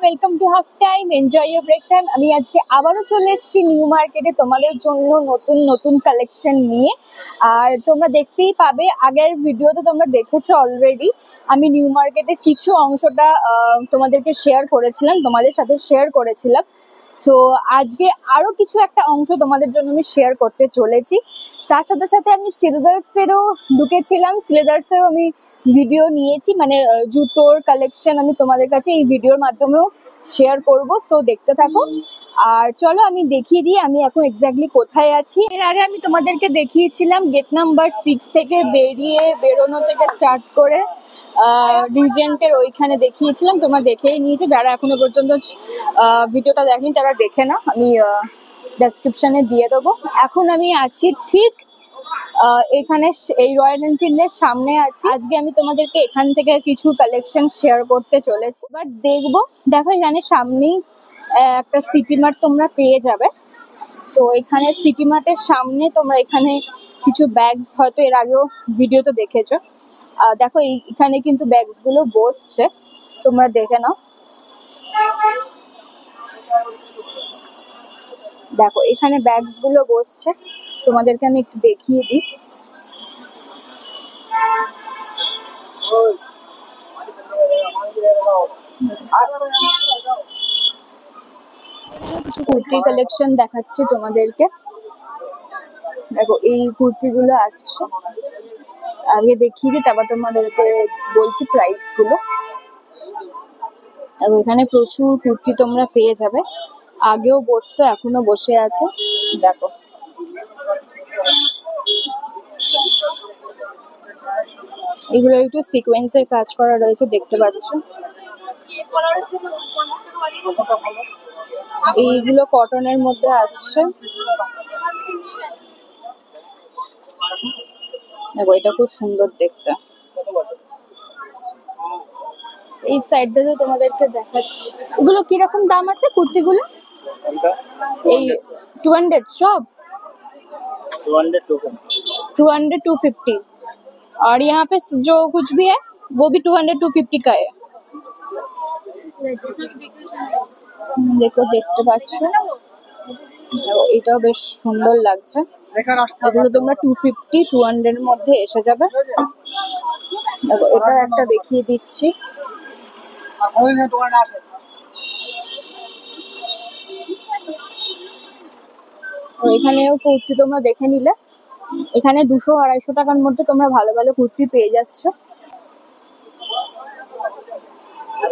Welcome to half time enjoy your break time. আমি আজকে আবারও চলে এসেছি নিউ মার্কেটে তোমাদের জন্য নতুন নতুন কালেকশন নিয়ে। আর তোমরা দেখতেই পাবে, আগের ভিডিওতে তোমরা দেখেছো অলরেডি, আমি নিউ মার্কেটের কিছু অংশটা তোমাদেরকে তোমাদের সাথে শেয়ার করেছিলাম। সো আজকে আরো কিছু একটা অংশ তোমাদের জন্য আমি শেয়ার করতে চলেছি। তার সাথে সাথে আমি সিলেদার্সেরও ঢুকেছিলাম, সিলেদার্সেরও আমি ভিডিও নিয়েছি, মানে জুতোর কালেকশন আমি তোমাদের কাছে এই ভিডিওর মাধ্যমেও শেয়ার করব। সো দেখতে থাকো। আর চলো আমি দেখিয়ে দিই আমি এখন এক্স্যাক্টলি কোথায় আছি। এর আগে আমি তোমাদেরকে দেখিয়েছিলাম গেট নাম্বার 6 থেকে বেরোনো থেকে স্টার্ট করে রিজেন্টের ওইখানে দেখিয়েছিলাম। তোমরা দেখেই নিয়েছো, যারা এখনো পর্যন্ত ভিডিওটা দেখেনি তারা দেখে না, আমি ডেসক্রিপশনে দিয়ে দেবো। এখন আমি আছি ঠিক এখানে এই রয়্যাল এনফিল্ডের সামনে আছি। আজকে আমি তোমাদেরকে এখান থেকে কিছু কালেকশন শেয়ার করতে চলেছি, বাট দেখো এখানে সামনেই একটা সিটি মার্ট তোমরা পেয়ে যাবে। তো এখানে সিটি মার্টের সামনে তোমরা এখানে কিছু ব্যাগস হয়তো এর আগেও ভিডিওতে দেখেছো। দেখো এখানে কিন্তু ব্যাগস গুলো বসছে, তোমরা দেখে নাও। দেখো এখানে ব্যাগস গুলো বসছে, তোমাদেরকে আমি একটু দেখিয়ে দিই। কিছু কুর্তি কালেকশন দেখাচ্ছি তোমাদেরকে। দেখো এই কুর্তিগুলো আসছে, আগে দেখিয়ে দিই, তারপর তোমাদেরকে বলছি প্রাইস গুলো। দেখো এখানে প্রচুর কুর্তি তোমরা পেয়ে যাবে, আগেও বসতো এখনো বসে আছে। দেখো এগুলো একটু সিকোয়েন্সের কাজ করা রয়েছে, দেখতে পাচ্ছ। এইগুলো কটনের মধ্যে আসছে। দেখো এটা খুব সুন্দর দেখতে। এই সাইডটাতে তোমাদেরকে দেখাচ্ছি, এগুলো কিরকম দাম আছে কুর্তিগুলো? এই 200 সব 200 250। और यहाँ पे जो कुछ भी है वो भी 200 250 का है। দেখো দেখতে পাচ্ছ, এটাও বেশ সুন্দর লাগছে। এগুলো তোমরা 250 200 এর মধ্যে এসে যাবে। দেখো এটা একটা দেখিয়ে দিচ্ছি। এখানেও কুর্তি তোমরা দেখে নিলে, এখানে 200-250 টাকার মধ্যে তোমরা ভালো ভালো কুর্তি পেয়ে যাচ্ছ।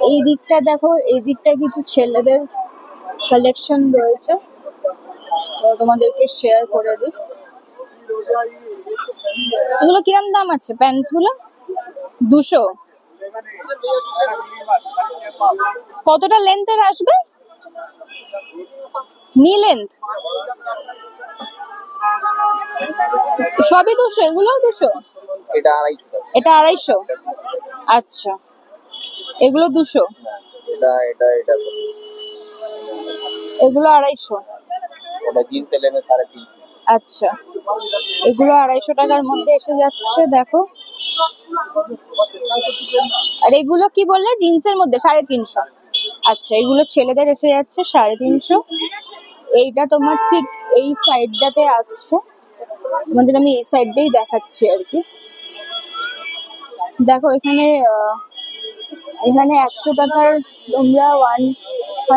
এই দিকটা দেখো, এই দিকটায় কিছু ছেলেদের কালেকশন রয়েছে, তো তোমাদেরকে শেয়ার করে দিই। এগুলো কিরম দাম আছে প্যান্টস গুলো? 200। কতটা লেন্থের আসবে? নি লেন্থ সবই 200, এগুলোও 200? এটা 250। আচ্ছা এগুলো 200, এগুলো 250। আচ্ছা এগুলো 250 টাকার মধ্যে এসে যাচ্ছে। দেখো আর এগুলো কি বললে জিন্সের মধ্যে 350। আচ্ছা এগুলো ছেলেদের এসে যাচ্ছে 350। এইটা তোমার ঠিক এই সাইডটাতে আসছে, তোমাদের আমি এই সাইডটাই দেখাচ্ছি আর কি। দেখো এখানে 100 টাকার তোমরা 100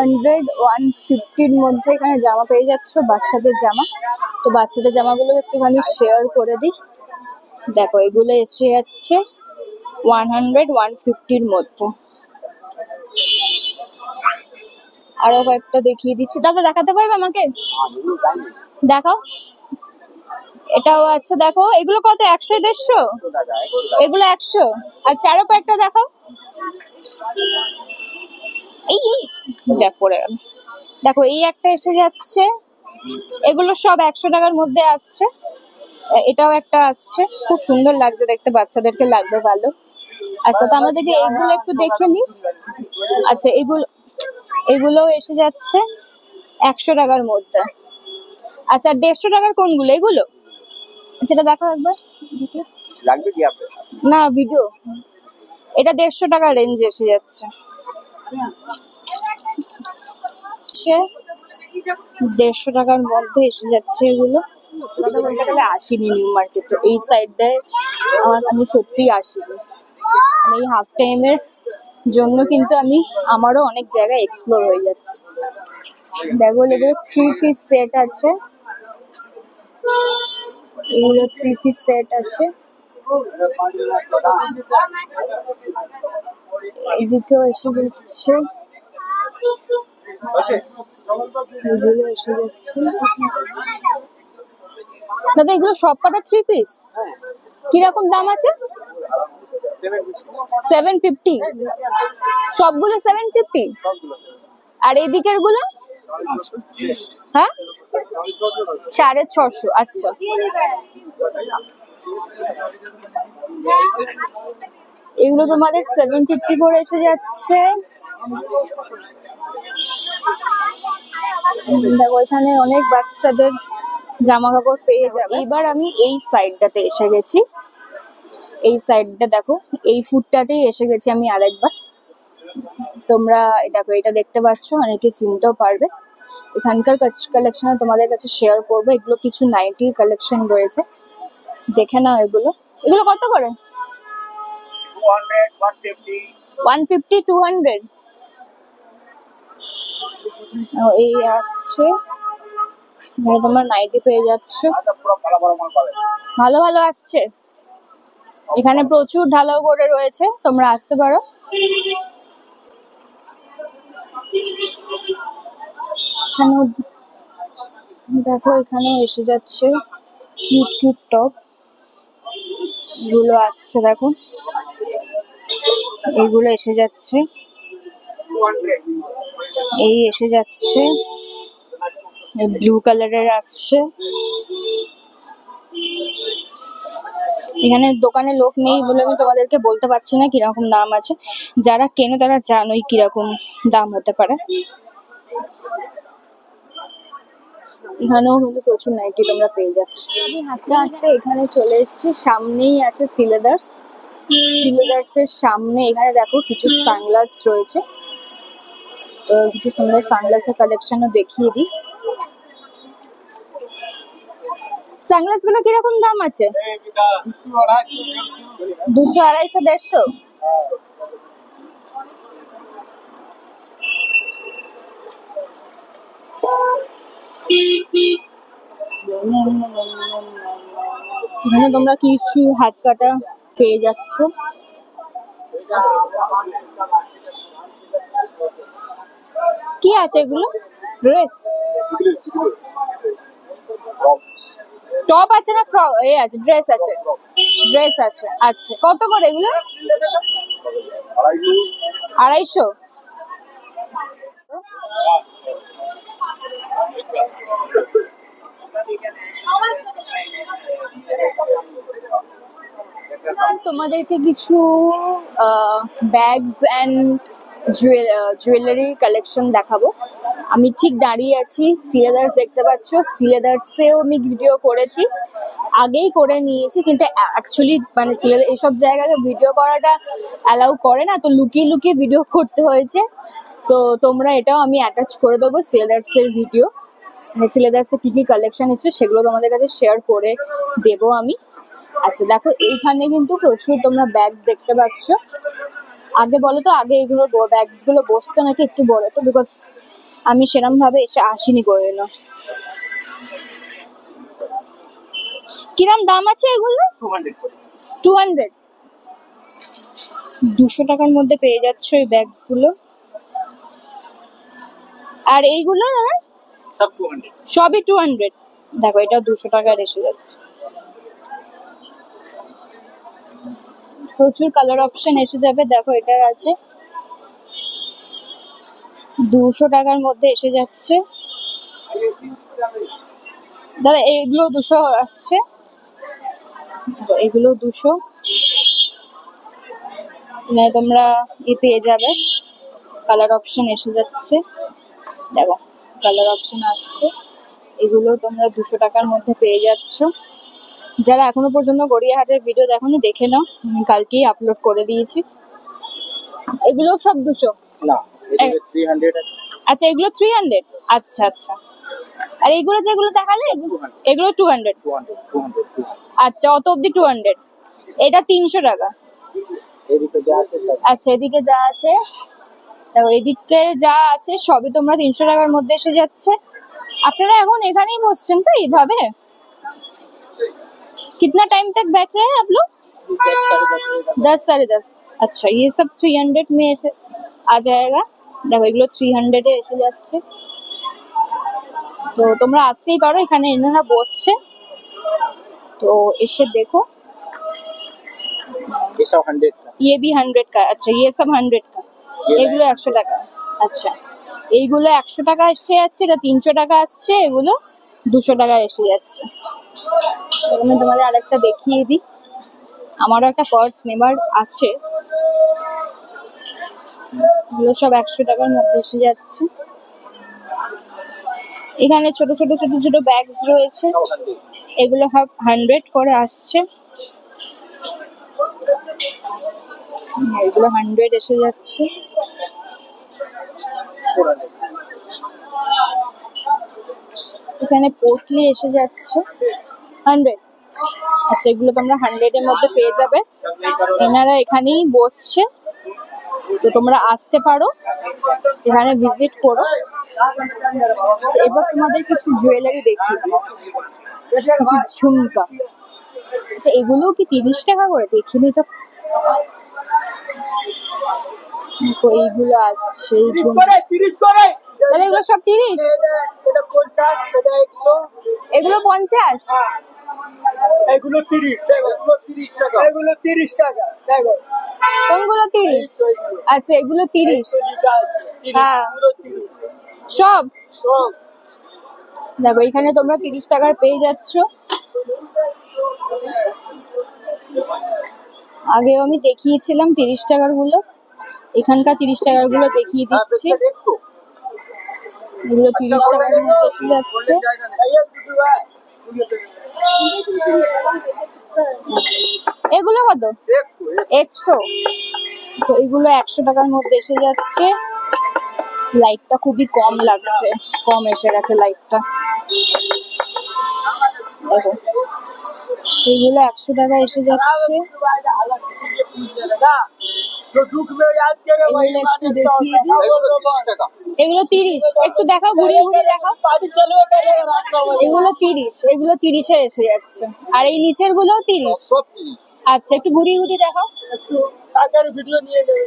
150-র মধ্যে এখানে জামা পেয়ে যাচ্ছ, বাচ্চাদের জামা। তো বাচ্চাদের জামাগুলো একটুখানি শেয়ার করে দিই। দেখো এগুলো এসে যাচ্ছে 100 150-র মধ্যে। আরো কয়েকটা দেখিয়ে দিচ্ছি। দাদা দেখাতে পারবে আমাকে? দেখাও। এটাও আছে, দেখো এগুলো কত? 100 150? এগুলো 100। আচ্ছা আরো কয়েকটা দেখাও। এই যা পড়ে গেল। দেখো এই একটা এসে যাচ্ছে, এগুলো সব 100 টাকার মধ্যে আসছে। এটাও একটা আসছে, খুব সুন্দর লাগছে দেখতে, বাচ্চাদেরকে লাগবে ভালো। আচ্ছা তো আমাদেরকে এগুলো একটু দেখে নি। আচ্ছা এগুলো এসে যাচ্ছে 100 টাকার মধ্যে। আচ্ছা 150 টাকার কোনগুলো? এগুলো সেটা দেখো একবার। না ভিডিও, এটা 150 টাকা রেঞ্জ এসে যাচ্ছে। 150 টাকার মধ্যে এসে যাচ্ছে এগুলো। কথা বলতে গেলে আসিনি নিউ মার্কেট, তো এই সাইডটায় আমি সত্যিই আসিনি। মানে এই হাফ টাইমের জন্য কিন্তু আমারও অনেক জায়গায় এক্সপ্লোর হয়ে যাচ্ছে। দেখো এগুলো 3 পিস সেট আছে, এগুলো 3 পিস সেট আছে। এদিকেও এসে যাচ্ছে, এগুলো এসে যাচ্ছে। দাদা এগুলো সব কটা 3 পিস কিরকম দাম আছে? 750, সবগুলো 750। আর এদিকের গুলো? হ্যাঁ 650। আচ্ছা, এগুলো তোমাদের 750 করে এসে যাচ্ছে। দেখো এখানে অনেক বাচ্চাদের জামা কাপড় পেয়ে যাবে। এবার আমি এই সাইডটাতে এসে গেছি, এই সাইডটা দেখো, এই ফুটটাতেই এসে গেছি আমি আরেকবার। তোমরা দেখো এটা দেখতে পাচ্ছ, অনেকে চিনতেও পারবে। এখানকার কালেকশন তোমাদের কাছে শেয়ার করবো। এগুলো কিছু নাইটির কালেকশন রয়েছে, দেখে নাও। এগুলো কত করে? 150, 200। এই আসছে, তোমরা নাইটি পেয়ে যাচ্ছ, ভালো ভালো আসছে। এখানে প্রচুর ঢালাও করে রয়েছে, তোমরা আসতে পারো। দেখো এখানেও এসে যাচ্ছে কিউট কিউট টপ, এগুলো আসছে। দেখো এগুলো এসে যাচ্ছে, এই এসে যাচ্ছে, ব্লু কালারের আসছে। এখানে দোকানে লোক নেই বলে আমি তোমাদেরকে বলতে পারছি না কিরকম দাম আছে। যারা কেনো তারা জানোই কিরকম দাম হতে পারে। এখানেও কিন্তু প্রচুর নাইটি তোমরা পেয়ে যাচ্ছ। আমি হাঁটতে হাঁটতে এখানে চলে এসেছি, সামনেই আছে সিলেদার্স। সিলেদার্সের সামনে এখানে দেখো কিছু সানগ্লাস রয়েছে, তো কিছু সুন্দর সানগ্লাসের কালেকশনও দেখিয়ে দিই। সানগ্লাস গুলো কিরকম দাম আছে? 200, 250, 150। এখানে তোমরা কিছু হাত কাটা পেয়ে যাচ্ছ। কি আছে এগুলো? ড্রেস টপ আছে না এ আছে, ড্রেস আছে, ড্রেস আছে। আচ্ছা কত করে এগুলো? 250। তোমাদেরকে কিছু ব্যাগস অ্যান্ড জুয়েলারির কালেকশন দেখাবো। আমি ঠিক দাঁড়িয়ে আছি, সিলেদার্স দেখতে পাচ্ছ। সিলেদার্সেও আমি ভিডিও করেছি, আগেই করে নিয়েছি, কিন্তু অ্যাকচুয়ালি মানে এইসব জায়গায় ভিডিও করাটা অ্যালাউ করে না, তো লুকিয়ে লুকিয়ে ভিডিও করতে হয়েছে। তো তোমরা এটাও আমি অ্যাটাচ করে দেবো সিলেদার্সের ভিডিও। সিলেদার্সে কি কি কালেকশন হচ্ছে সেগুলো তোমাদের কাছে শেয়ার করে দেবো আমি। আচ্ছা দেখো এইখানে কিন্তু প্রচুর তোমরা ব্যাগস দেখতে পাচ্ছ। আগে বলো তো, আগে এগুলো ব্যাগস গুলো বসতো নাকি একটু বলো তো, বিকজ আমি সেরকম ভাবে এসে আসিনি কোনোদিনও। কিরম দাম আছে এগুলো? 200। 200 টাকার মধ্যে পেয়ে যাচ্ছ এই ব্যাগস গুলো। আর এইগুলো সবই 200। দেখো এটা 200 টাকায় এসে যাচ্ছে। প্রচুর কালার অপশন এসে যাবে। দেখো এটা আছে 200 টাকার মধ্যে এসে যাচ্ছে। দাদা এগুলো 200 আসছে, এগুলো 200। তোমরা পেয়ে যাবে, কালার অপশন এসে যাচ্ছে। দেখো কালার অপশন আসছে, এগুলো তোমরা 200 টাকার মধ্যে পেয়ে যাচ্ছ। যারা এখনো পর্যন্ত গড়িয়াহাটের ভিডিও দেখোনি দেখে নাও, আমি কালকেই আপলোড করে দিয়েছি। এগুলো সব 200 না, 300। আচ্ছা এগুলো 300। আচ্ছা আচ্ছা। আর এগুলো যেগুলো দেখালে এগুলো 200। আচ্ছা অত অব্দি 200। এটা 300 টাকা। আচ্ছা এদিকে যা আছে দেখো, এদিকে যা আছে সবই তোমরা 300 টাকার মধ্যে এসে যাচ্ছে। আপনারা এখন এখানেই বসছেন তো এইভাবে? कितना टाइम तक बैठ रहे हैं आप लोग? 10 साढ़े 10। अच्छा ये सब 300 में ऐसे आ जाएगा। देखो এগুলো 300 এ এসে যাচ্ছে। তো তোমরা আসতেই পারো, এখানে এনারা বসছে, তো এসে দেখো। ये सब 100 का। ये भी 100 का। अच्छा ये सब 100 का। এগুলো 100 টাকা। আচ্ছা এইগুলো 100 টাকা এসে যাচ্ছে, এটা 300 টাকা আসছে, এগুলো 200 টাকা এসে যাচ্ছে। আমি তোমাদের আরেকটা দেখিয়ে দিই, আমারও একটা পার্স নেবার আছে। এগুলো সব 100 টাকার মধ্যে এসে যাচ্ছে। এখানে ছোট ছোট ছোট ছোট ব্যাগস রয়েছে, এগুলো সব 100 করে আসছে। এগুলো 100 এসে যাচ্ছে। এখানে পোটলি এসে যাচ্ছে 100। আচ্ছা এগুলো তোমরা 100 এর মধ্যে পেয়ে যাবে। এনারা এখানেই বসছে, তো তোমরা আসতে পারো, এখানে ভিজিট করো। আচ্ছা, এবার তোমাদের কিছু জুয়েলারি দেখিয়ে দিচ্ছি, কিছু ঝুমকা। আচ্ছা এগুলো কি 30 টাকা করে? দেখিনি তো। দেখো এইগুলো আসছে তাহলে এগুলো সব 30। এগুলো 50। এগুলো 30 টাকা, এগুলো 30 টাকা, এগুলো 30 টাকা। দেখো কোনগুলো 30? আচ্ছা এগুলো 30। হ্যাঁ সব। দেখো এখানে তোমরা 30 টাকার পেয়ে যাচ্ছ। আগেও আমি দেখিয়েছিলাম 30 টাকার গুলো, এখানকার 30 টাকার গুলো দেখিয়ে দিচ্ছি। এগুলো 30 টাকার মধ্যে এসে যাচ্ছে। এগুলো কত? 100। তো এগুলো 100 টাকার মধ্যে এসে যাচ্ছে। লাইটটা খুবই কম লাগছে, কম এসে গেছে লাইটটা। দেখো এগুলো 100 টাকা এসে যাচ্ছে। এগুলো একটু দেখিয়ে দিই। এগুলো 30। একটু দেখাও, ঘুরিয়ে ঘুরিয়ে দেখাও। এগুলো 30, এগুলো 30 এ এসে যাচ্ছে। আর এই নিচের গুলো 30। আচ্ছা একটু ঘুরিয়ে ঘুরিয়ে দেখাও। ভিডিও নিয়ে নেবে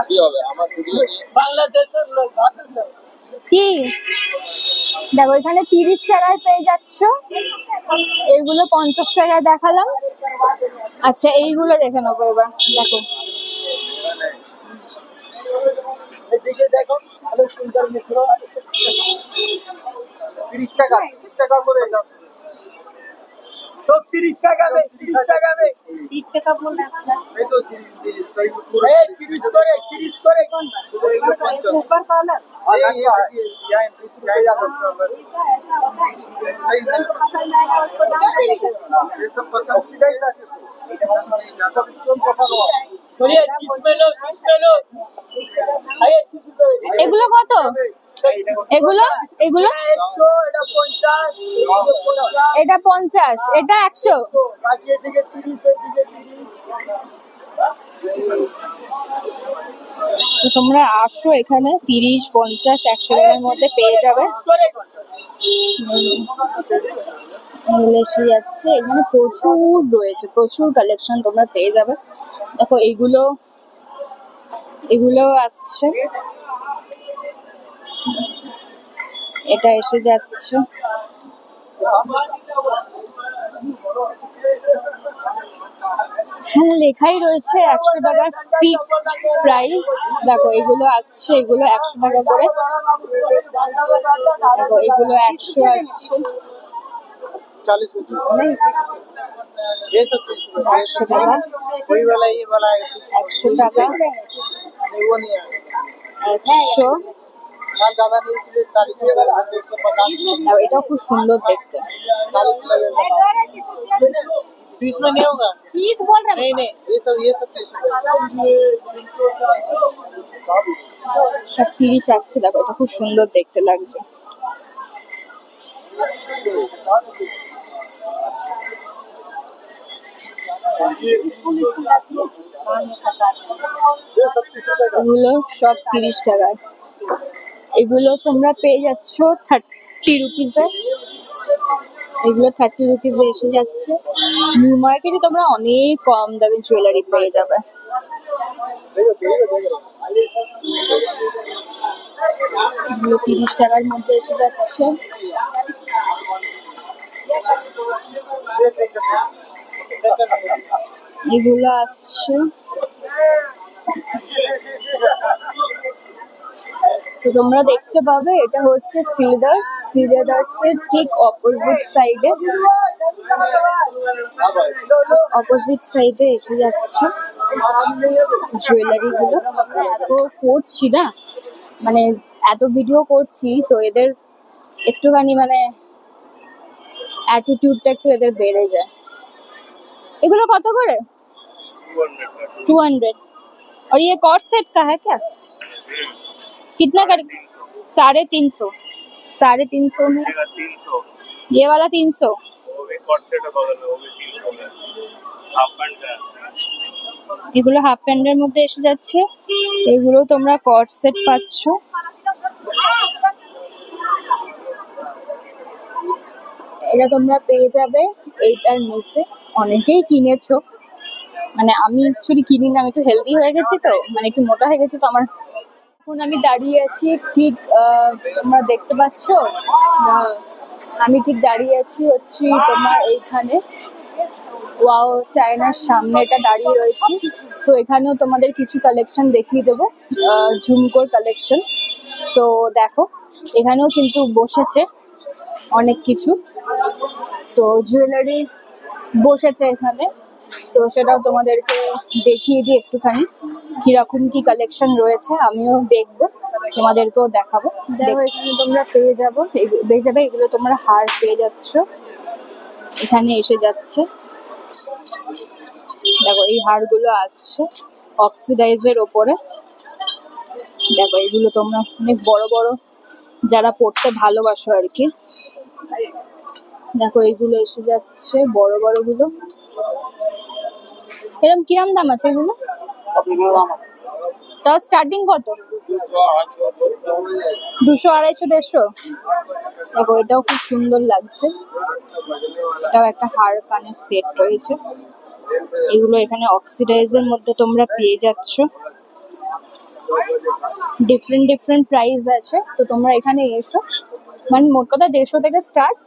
কি হবে আমার ভিডিও নিয়ে বাংলাদেশের লোক কি দেখো এখানে 30 টাকার পেয়ে যাচ্ছ। এইগুলো 50 টাকায় দেখালাম। আচ্ছা এইগুলো দেখে নেবো এবার। দেখো এদিকে দেখো ভালো সুন্দর মিত্র 30 টাকা, 30 টাকা করে तो 30 টাকা में 30 টাকা में 30 টাকা बोल रहा है। मैं तो 30 सही पूरा 30 করে कौन ऊपर वाला ये यहाँ सबका सही पसंद आएगा उसको दाम लगेगा। ये सब पसंद ज्यादा बोलिए किसमें लो आइए এগুলো কত? এগুলো এগুলো 100 এটা 50 এটা 50, এটা 100। বাকি এদিকে 30 এদিকে 30। তো তোমরা আসো, এখানে 30, 50, 100 টাকার মধ্যে পেয়ে যাবে। এসে যাচ্ছে, এখানে প্রচুর রয়েছে, প্রচুর কালেকশন তোমরা পেয়ে যাবে। দেখো এগুলো আসছে, এটা এসে যাচ্ছে। হ্যাঁ লেখাই রয়েছে 100 টাকার ফিক্সড প্রাইস। দেখো এগুলো আসছে, এগুলো 100 টাকা করে। দেখো এগুলো 100 আসছে। 40 ये सब 100 টাকা, वही वाला ये वाला 100 টাকা, वो नहीं है 100। माल ज्यादा नहीं इसलिए 40 में 150 এটাও খুব সুন্দর দেখতে। 40 लगेगा तो इसमें नहीं होगा 30 बोल रहे नहीं ये सब 30 সব 30 আসছে, দেখো এটা খুব সুন্দর দেখতে লাগছে। এগুলো সব 30 টাকায়। এগুলো তোমরা পেয়ে যাচ্ছ 30 রুপিজে। এগুলো 30 রুপিজে এসে যাচ্ছে। নিউ মার্কেটে তোমরা অনেক কম দামে জুয়েলারি পেয়ে যাবে। এগুলো 30 টাকার মধ্যে এসে যাচ্ছে। এগুলো আসছে, তো তোমরা দেখতে পাবে এটা হচ্ছে সিলেদার্স এর ঠিক অপোজিট সাইডে এসে যাচ্ছে জুয়েলারি গুলো। এত করছি না, মানে এত ভিডিও করছি তো এদের একটুখানি মানে অ্যাটিটিউডটা একটু এদের বেড়ে যায়। এগুলো কত করে? 200। और ये कॉर्ड सेट का है क्या? कितना कर? 350। 350 में 300 ये वाला 300। वो भी कॉट सेट है बगल में, वो भी 300 में हाफ पैंट का। এগুলো হাফ প্যান্টের মধ্যে এসে যাচ্ছে। এগুলো তোমরা কর্ড সেট পাচ্ছ। এটা তোমরা পেয়ে যাবে এইটার নিচে। অনেকেই কিনেছো, মানে আমি অ্যাকচুয়ালি কিনি না, আমি একটু হেলদি হয়ে গেছি তো, মানে একটু মোটা হয়ে গেছি তো আমার। এখন আমি দাঁড়িয়ে আছি ঠিক তোমরা দেখতে পাচ্ছ, আমি ঠিক দাঁড়িয়ে আছি হচ্ছে তোমার এইখানে ওয়াও চায়নার সামনে এটা দাঁড়িয়ে রয়েছি। তো এখানেও তোমাদের কিছু কালেকশন দেখিয়ে দেবো, ঝুমকোর কালেকশন। তো দেখো এখানেও কিন্তু বসেছে অনেক কিছু, তো জুয়েলারি বসেছে এখানে। তো সেটাও তোমাদেরকে দেখিয়ে দিই একটুখানি কিরকম কি কালেকশন রয়েছে, আমিও দেখবো, তোমাদেরকেও দেখাবো। দেখো এখানে তোমরা পেয়ে যাবে এগুলো তোমরা হার পেয়ে যাচ্ছ, এখানে এসে যাচ্ছে। দেখো এই হারগুলো আসছে অক্সিডাইজের ওপরে। দেখো এগুলো তোমরা অনেক বড় বড় যারা পড়তে ভালোবাসো আর কি। দেখো এইগুলো এসে যাচ্ছে বড় বড় গুলো। এরকম কিরম দাম আছে এগুলো? তাও স্টার্টিং কত? 200, 250, 150। দেখো এটাও খুব সুন্দর লাগছে, এটাও একটা হার কানের সেট রয়েছে। এগুলো এখানে অক্সিডাইজের মধ্যে তোমরা পেয়ে যাচ্ছ। ডিফারেন্ট প্রাইস আছে, তো তোমরা এখানে এসো, মানে মোট কথা 150 থেকে স্টার্ট,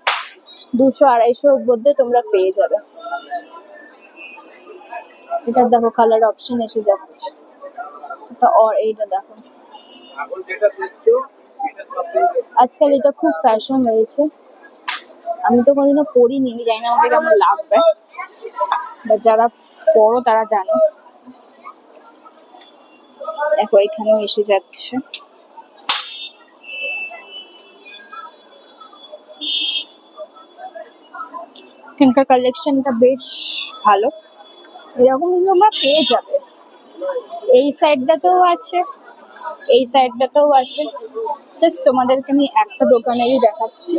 200, 250 মধ্যে তোমরা পেয়ে যাবে। এটার দেখো কালার অপশন এসে যাচ্ছে। এইটা দেখো, আজকাল এটা খুব ফ্যাশন হয়েছে। আমি তো কোনোদিনও পরিনি, জানি না আমাকে কেমন লাগবে, বাট যারা পরো তারা জানো। দেখো এখানেও এসে যাচ্ছে। এখানকার কালেকশনটা বেশ ভালো, এরকম তোমরা পেয়ে যাবে। এই সাইডটাতেও আছে, এই সাইডটাতেও আছে। জাস্ট তোমাদেরকে আমি একটা দোকানেরই দেখাচ্ছি।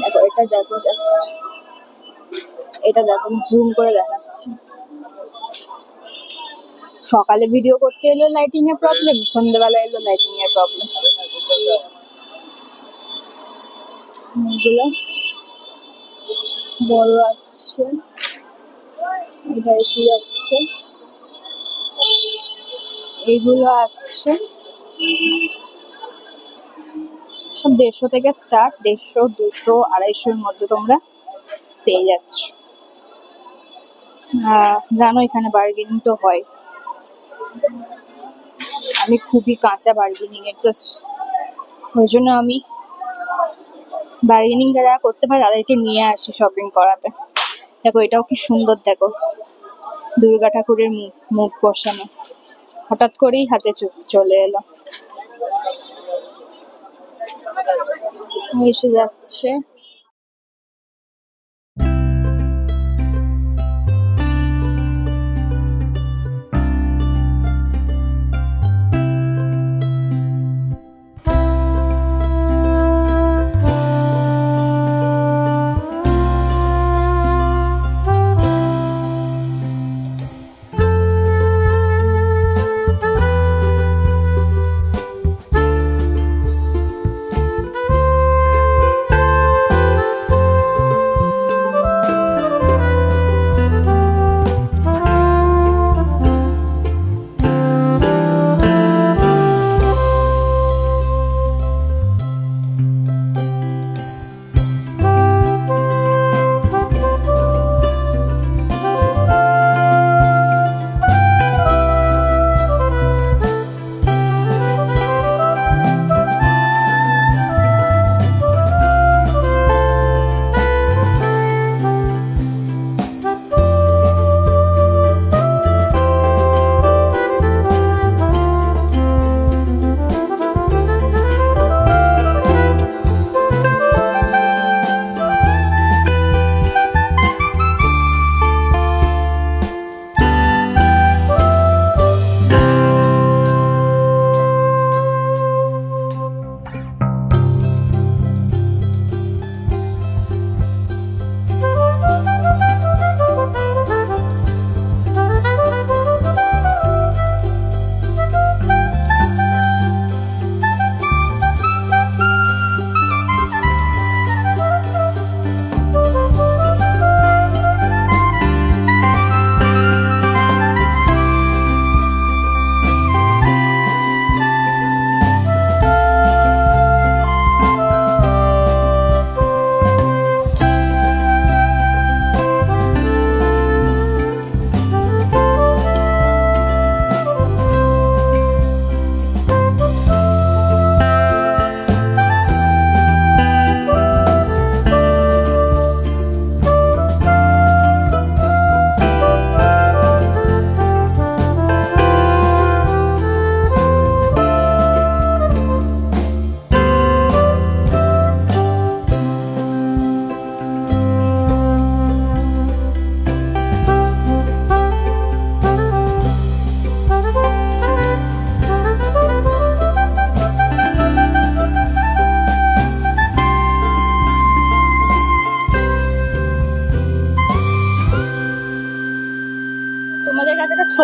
দেখো এটা দেখো, জাস্ট এটা দেখো, জুম করে দেখাচ্ছি। সকালে ভিডিও করতে এলো লাইটিং এর প্রবলেম, সন্ধ্যেবেলা এলো লাইটিং এর প্রবলেম। এগুলো বড় আসছে, এটা এসে যাচ্ছে। এইগুলো আসছে সব 150 থেকে স্টার্ট, 150, 200, 250 মধ্যে তোমরা পেয়ে যাচ্ছ। জানো এখানে বার্গেনিং তো হয়, আমি খুবই কাঁচা বার্গেনিং এর, জাস্ট ওই জন্য আমি বার্গেনিং যারা করতে পারে তাদেরকে নিয়ে আসি শপিং করাতে। দেখো এটাও কি সুন্দর, দেখো দুর্গা ঠাকুরের মুখ বসানো, হঠাৎ করেই হাতে চলে এলো, এসে যাচ্ছে।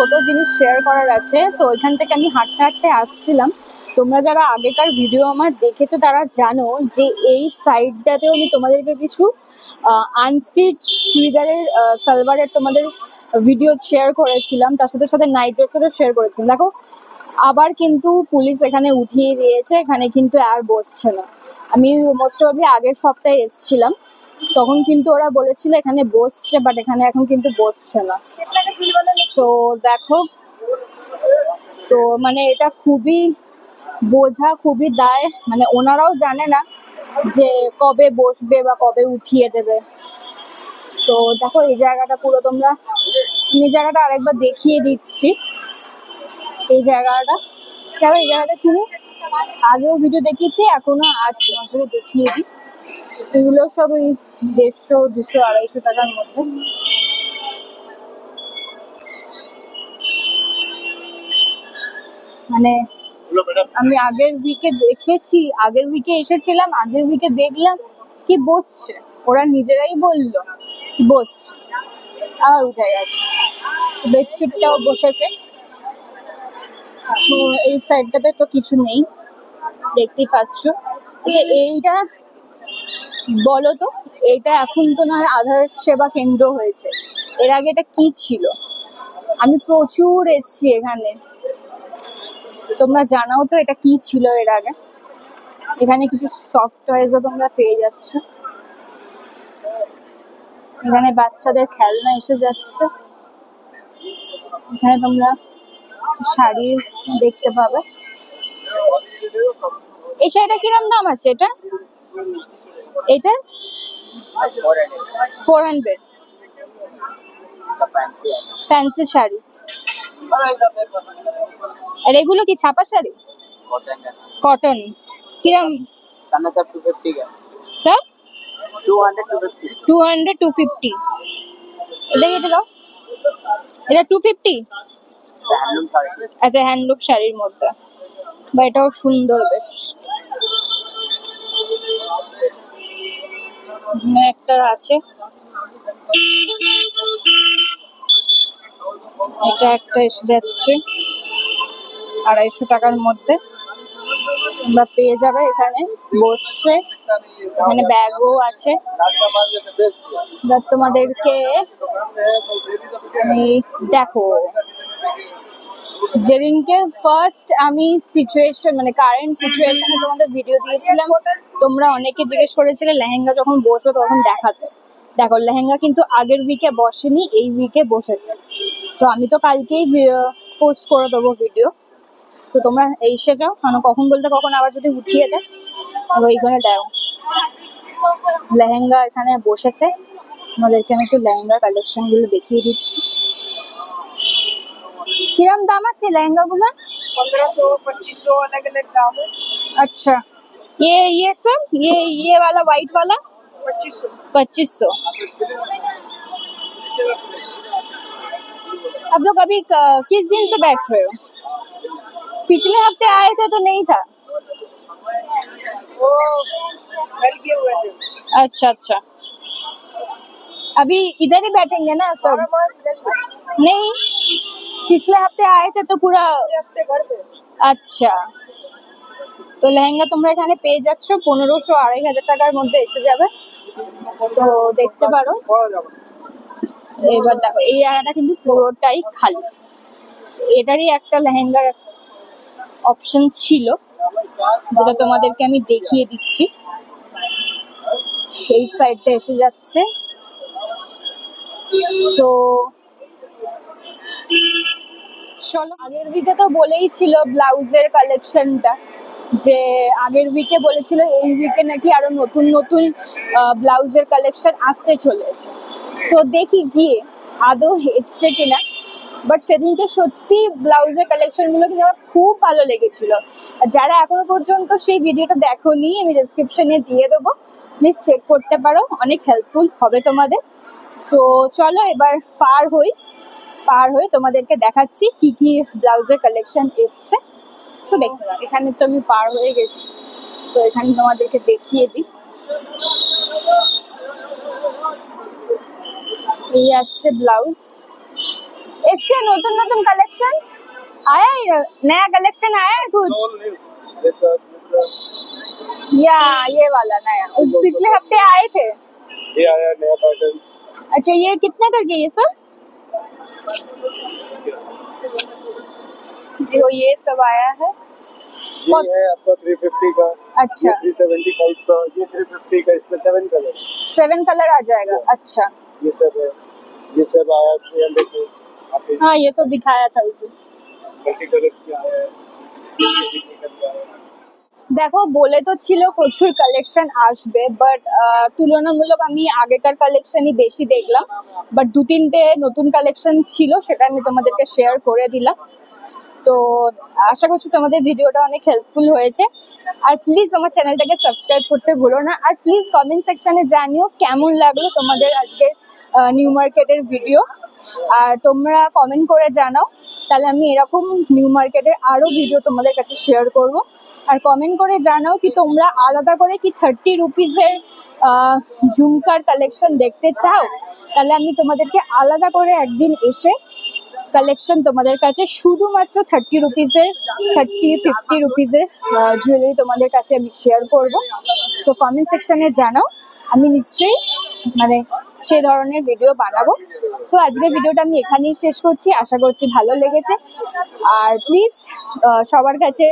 কত জিনিস শেয়ার করার আছে। তো ওইখান থেকে আমি হাঁটতে হাঁটতে আসছিলাম। তোমরা যারা আগেকার ভিডিও আমার দেখেছো তারা জানো যে এই সাইডটাতেও আমি তোমাদেরকে কিছু আনস্টিচ চুড়িদারের সালোয়ারের তোমাদের ভিডিও শেয়ার করেছিলাম, তার সাথে সাথে নাইট ড্রেসেরও শেয়ার করেছিলাম। দেখো আবার কিন্তু পুলিশ এখানে উঠিয়ে দিয়েছে, এখানে কিন্তু আর বসছে না। আমি মোস্ট প্রবাবলি আগের সপ্তাহে এসেছিলাম, তখন কিন্তু ওরা বলেছিল এখানে বসছে, বাট এখানে এখন কিন্তু বসছে না। তো দেখো, তো মানে এটা খুবই বোঝা, খুবই দায়, মানে ওনারাও জানে না যে কবে বসবে বা কবে উঠিয়ে দেবে। তো দেখো এই জায়গাটা পুরো তোমরা, আমি জায়গাটা আরেকবার দেখিয়ে দিচ্ছি। এই জায়গাটা দেখো, এই জায়গাটা তুমি আগেও ভিডিও দেখিয়েছি, এখনো আছে, নজরে দেখিয়ে দিই। এগুলো সব ওই 150, 200, 250 টাকার মধ্যে। মানে আমি আগের উইকে দেখেছি, আগের উইকে এসেছিলাম, আগের উইকে দেখলাম কি বসছে, ওরা নিজেরাই বললো কি বসছে, আর উঠে গেছে। বেডশিটটাও বসেছে। তো এই সাইডটাতে তো কিছু নেই, দেখতেই পাচ্ছ। আচ্ছা এইটা বলো তো, এটা এখন তো নয় আধার সেবা কেন্দ্র হয়েছে, এর আগে এটা কি ছিল? আমি প্রচুর এসছি এখানে, তোমরা জানাও তো এটা কি ছিল এর আগে। এখানে কিছু সফট টয়েসও তোমরা পেয়ে যাচ্ছ, এখানে বাচ্চাদের খেলনা এসে যাচ্ছে, এখানে তোমরা শাড়ি দেখতে পাবে। এই শাড়িটা কিরম দাম আছে? এটা এটা 400 ফ্যান্সি শাড়ি। আর এগুলো কি ছাপা শাড়ি? কটন। কিরম? স্যার 200, 250। এটা এটা দাও, এটা 250। আচ্ছা হ্যান্ডলুম শাড়ির মধ্যে, বা এটাও সুন্দর বেশ। একটা আছে, এটা একটা এসে যাচ্ছে 250 টাকার মধ্যে, তোমরা পেয়ে যাবে। এখানে বসছে, এখানে ব্যাগও আছে। তোমাদেরকে আমি দেখো, যেদিনকে ফার্স্ট আমি সিচুয়েশন মানে কারেন্ট সিচুয়েশনে তোমাদের ভিডিও দিয়েছিলাম, তোমরা অনেকে জিজ্ঞেস করেছিলে লেহেঙ্গা যখন বসবে তখন দেখাতে। দেখো লেহেঙ্গা কিন্তু আগের উইকে বসেনি, এই উইকে বসেছে। তো আমি তো কালকেই পোস্ট করে দেবো ভিডিও। তো তোমরা এসে যাও, কারণ কখন বলতে কখন আবার যদি উঠিয়ে দেয়। ওইখানে দাও লেহেঙ্গা এখানে বসেছে, তোমাদেরকে আমি একটু লেহেঙ্গা কালেকশন গুলো দেখিয়ে দিচ্ছি। কিরম দাম আছে লেহেঙ্গা গুলো? 1500, 2500 अलग अलग दाम है। अच्छा ये सर ये वाला व्हाइट वाला 2500। 2500। आप लोग अभी किस दिन से बैठ रहे हो? पिछले हफ्ते आए थे तो नहीं था। वो कल किए हुए थे। अच्छा अच्छा, अभी इधर ही बैठेंगे ना सब? नहीं, पिछले हफ्ते आए थे तो पूरा हफ्ते घर पे। আচ্ছা, তো লেহেঙ্গা তোমরা এখানে পেয়ে যাচ্ছ 1500, 2500 টাকার মধ্যে এসে যাবে। তো দেখতে পারো। এবার দেখো এই জায়গাটা কিন্তু পুরোটাই খালি, এটারই একটা লেহেঙ্গার অপশন ছিল যেটা তোমাদেরকে আমি দেখিয়ে দিচ্ছি। এই সাইডটা এসে যাচ্ছে। তো চলো, আগের উইকে তো বলেই ছিল ব্লাউজের কালেকশনটা, যে আগের উইকে বলেছিল এই উইকে নাকি আরো নতুন নতুন ব্লাউজের কালেকশন আসতে চলেছে। তো দেখি গিয়ে আদৌ এসছে কিনা। বাট সেদিনকে সত্যি ব্লাউজের কালেকশন গুলো কিন্তু আমার খুব ভালো লেগেছিল। আর যারা এখনো পর্যন্ত সেই ভিডিওটা দেখোনি, আমি ডেসক্রিপশনে দিয়ে দেবো, প্লিজ চেক করতে পারো, অনেক হেল্পফুল হবে তোমাদের। তো চলো এবার পার হয়ে তোমাদেরকে দেখাচ্ছি কি কি ব্লাউজের কালেকশন এসছে। তো দেখতে পাবো, এখানে তো আমি পার হয়ে গেছি, তো এখানে তোমাদেরকে দেখিয়ে দিই। এই আসছে ব্লাউজ, इससे नतून नतून कलेक्शन आया है, नया कलेक्शन आया है कुछ या ये वाला नया उस पिछले हफ्ते आए थे। ये आया नया पैटर्न। अच्छा ये कितने करके ये सब? देखो ये सब आया है। ये है आपका 350 का। अच्छा 375 का। ये 350 का। इसमें 7 कलर। 7 कलर आ जाएगा। अच्छा ये सब है। ये सब आया 300 के। हाँ ये तो दिखाया था उसे। मल्टी कलर्स के आया है। দেখো বলে তো ছিল প্রচুর কালেকশন আসবে, বাট তুলনামূলক আমি আগেকার কালেকশনই বেশি দেখলাম। বাট 2-3টে নতুন কালেকশন ছিল, সেটা আমি তোমাদেরকে শেয়ার করে দিলাম। তো আশা করছি তোমাদের ভিডিওটা অনেক হেল্পফুল হয়েছে। আর প্লিজ আমার চ্যানেলটাকে সাবস্ক্রাইব করতে ভুলো না। আর প্লিজ কমেন্ট সেকশনে জানিও কেমন লাগলো তোমাদের আজকে নিউ মার্কেটের ভিডিও। আর তোমরা কমেন্ট করে জানাও, তাহলে আমি এরকম নিউ মার্কেটের আরো ভিডিও তোমাদের কাছে শেয়ার করব। আর কমেন্ট করে জানাও কি তোমরা আলাদা করে কি 30 রুপিসের ঝুমকার কালেকশন দেখতে চাও, তাহলে আমি তোমাদেরকে আলাদা করে একদিন এসে কালেকশন তোমাদের কাছে শুধুমাত্র 30 রুপিসের 50 রুপিসের জুয়েলারি তোমাদের কাছে আমি শেয়ার করব। সো কমেন্ট সেকশনে জানাও, আমি নিশ্চয়ই মানে সেই ধরনের ভিডিও বানাবো। সো আজকের ভিডিওটা আমি এখানেই শেষ করছি, আশা করছি ভালো লেগেছে। আর প্লিজ সবার কাছে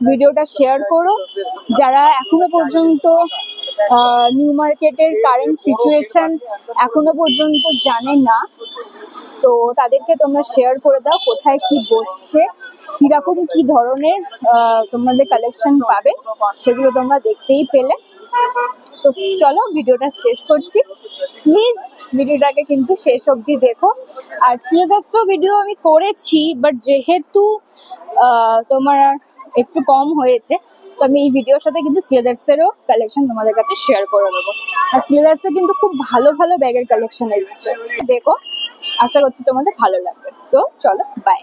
ভিডিওটা শেয়ার করো যারা এখনো পর্যন্ত নিউ মার্কেটের কারেন্ট সিচুয়েশন এখনো পর্যন্ত জানে না। তো তাদেরকে তোমরা শেয়ার করে দাও কোথায় কি বসছে, কিরকম কি ধরনের তোমাদের কালেকশন পাবে, সেগুলো তোমরা দেখতেই পেলে। তো চলো ভিডিওটা শেষ করছি, প্লিজ ভিডিওটাকে কিন্তু শেষ অবধি দেখো। আর সিলেবাসও ভিডিও আমি করেছি, বাট যেহেতু তোমার একটু কম হয়েছে, তো আমি এই ভিডিওর সাথে কিন্তু সিলেদার্সেরও কালেকশন তোমাদের কাছে শেয়ার করে দেবো। আর সিলেদার্সে কিন্তু খুব ভালো ভালো ব্যাগের কালেকশন এসছে, দেখো। আশা করছি তোমাদের ভালো লাগবে। সো চলো, বাই।